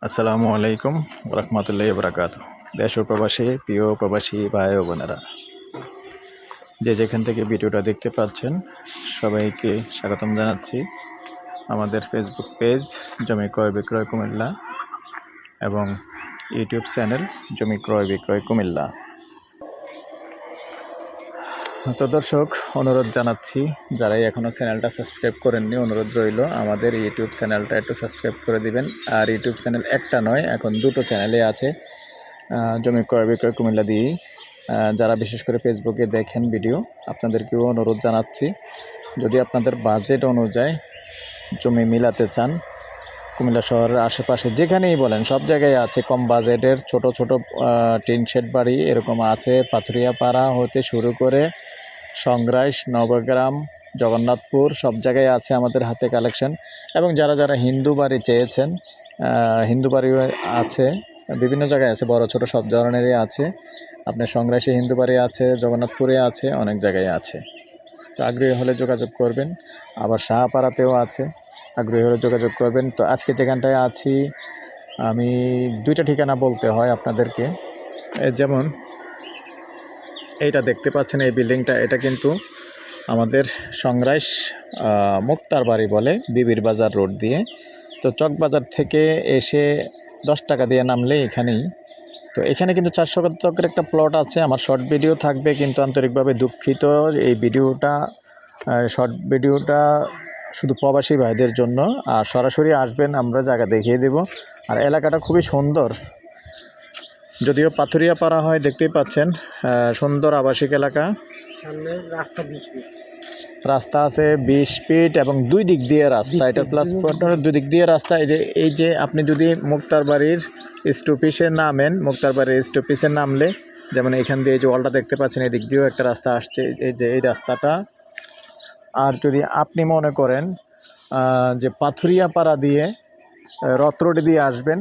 আসসালামু আলাইকুম রহমতুল্লাহি বারাকাতু। দেশ ও প্রবাসী প্রিয় প্রবাসী ভাই ও বোনেরা, যে যেখান থেকে ভিডিওটা দেখতে পাচ্ছেন সবাইকে স্বাগতম জানাচ্ছি আমাদের ফেসবুক পেজ জমি ক্রয় বিক্রয় কুমিল্লা এবং ইউটিউব চ্যানেল জমি ক্রয় বিক্রয় কুমিল্লা। তো দর্শক, অনুরোধ জানাচ্ছি যারাই এখনও চ্যানেলটা সাবস্ক্রাইব করেননি, অনুরোধ রইল আমাদের ইউটিউব চ্যানেলটা একটু সাবস্ক্রাইব করে দিবেন। আর ইউটিউব চ্যানেল একটা নয়, এখন দুটো চ্যানেলে আছে জমি ক্রয় বিক্রয় কুমিল্লা দিয়েই। যারা বিশেষ করে ফেসবুকে দেখেন ভিডিও, আপনাদেরকেও অনুরোধ জানাচ্ছি, যদি আপনাদের বাজেট অনুযায়ী জমি মিলাতে চান, কুমিল্লা শহরের আশেপাশে যেখানেই বলেন সব জায়গায় আছে। কম বাজেটের ছোট ছোট টিন শেড বাড়ি এরকম আছে, পাথুরিয়া পাড়া হতে শুরু করে সংগ্রাইশ, নবগ্রাম, জগন্নাথপুর সব জায়গায় আছে আমাদের হাতে কালেকশন। এবং যারা যারা হিন্দু বাড়ি চেয়েছেন, হিন্দু বাড়িও আছে, বিভিন্ন জায়গায় আছে, বড় ছোট সব ধরনেরই আছে। আপনার সংগ্রাইশে হিন্দু বাড়ি আছে, জগন্নাথপুরে আছে, অনেক জায়গায় আছে। তো আগ্রহী হলে যোগাযোগ করবেন। আবার শাহপাড়াতেও আছে, আগ্রহী হলে যোগাযোগ করবেন। তো আজকে যেখানটায় আছি আমি দুইটা ঠিকানা বলতে হয় আপনাদেরকে। যেমন এইটা দেখতে পাচ্ছেন, এই বিল্ডিংটা, এটা কিন্তু আমাদের সংগ্রাইশ মুক্তার বাড়ি বলে, বিবির বাজার রোড দিয়ে। তো চকবাজার থেকে এসে 10 টাকা দিয়ে নামলে এখানেই। তো এখানে কিন্তু 400 শতকের একটা প্লট আছে। আমার শর্ট ভিডিও থাকবে, কিন্তু আন্তরিকভাবে দুঃখিত, এই ভিডিওটা শর্ট ভিডিওটা শুধু প্রবাসী ভাইদের জন্য। আর সরাসরি আসবেন, আমরা জায়গা দেখিয়ে দেব। আর এলাকাটা খুবই সুন্দর, যদিও পাথুরিয়া পাড়া হয়, দেখতেই পাচ্ছেন, সুন্দর আবাসিক এলাকা। সামনে রাস্তা 20 ফিট, রাস্তা আছে 20 ফিট এবং দুই দিক দিয়ে রাস্তা। এটা প্লাস পয়েন্টের দুই দিক দিয়ে রাস্তা। এই যে আপনি যদি মুক্তার বাড়ির স্টপিসে নামেন, মুক্তার বাড়ির স্টপিসে নামলে যেমন এখান দিয়ে যে ওয়ালটা দেখতে পাচ্ছেন, এই দিক দিয়েও একটা রাস্তা আসছে, এই যে এই রাস্তাটা। আর যদি আপনি মনে করেন যে পাথুরিয়া পাড়া দিয়ে রথ রোড দিয়ে আসবেন,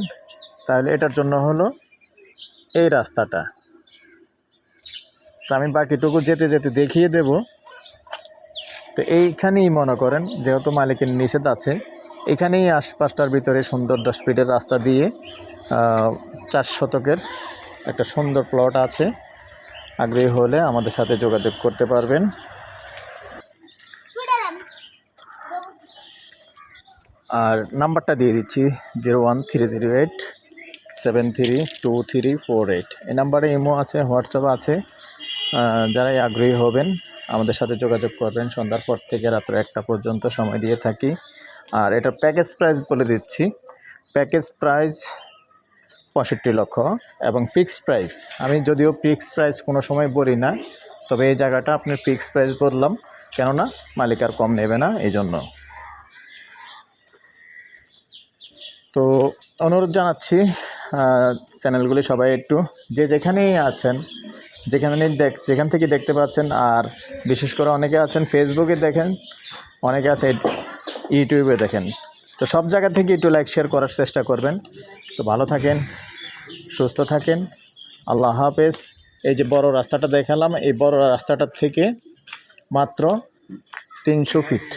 তাহলে এটার জন্য হলো এই রাস্তাটা। তো আমি বাকিটুকু যেতে যেতে দেখিয়ে দেব। তো এইখানেই মনে করেন, যেহেতু মালিকের নিষেধ আছে, এখানেই আশপাশটার ভিতরে সুন্দর 10 ফিটের রাস্তা দিয়ে 4 শতকের একটা সুন্দর প্লট আছে। আগ্রহী হলে আমাদের সাথে যোগাযোগ করতে পারবেন। আর নাম্বারটা দিয়ে দিচ্ছি 01308732348। এই নাম্বারে ইমো আছে, হোয়াটসঅ্যাপ আছে। যারাই আগ্রহী হবেন আমাদের সাথে যোগাযোগ করবেন। সন্ধ্যার পর থেকে রাত্র 1টা পর্যন্ত সময় দিয়ে থাকি। আর এটা প্যাকেজ প্রাইস বলে দিচ্ছি, প্যাকেজ প্রাইস 65 লক্ষ এবং ফিক্সড প্রাইস, আমি যদিও ফিক্সড প্রাইস কোনো সময় বলি না, তবে এই জায়গাটা আপনি ফিক্সড প্রাইস বললাম, কেননা মালিক আর কম নেবে না, এই জন্য। তো অনুরোধ জানাচ্ছি চ্যানেলগুলি সবাই একটু, যে যেখানেই আছেন, যেখান থেকে দেখতে পাচ্ছেন, আর বিশেষ করে অনেকে আছেন ফেসবুকে দেখেন, অনেকে আছে ইউটিউবে দেখেন, তো সব জায়গা থেকে একটু লাইক শেয়ার করার চেষ্টা করবেন। তো ভালো থাকেন, সুস্থ থাকেন, আল্লাহ হাফেজ। এই যে বড় রাস্তাটা দেখালাম, এই বড় রাস্তাটার থেকে মাত্র 300 ফিট,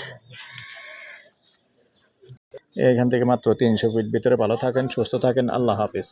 এখান থেকে মাত্র 300 ফিট ভিতরে। ভালো থাকেন, সুস্থ থাকেন, আল্লাহ হাফেজ।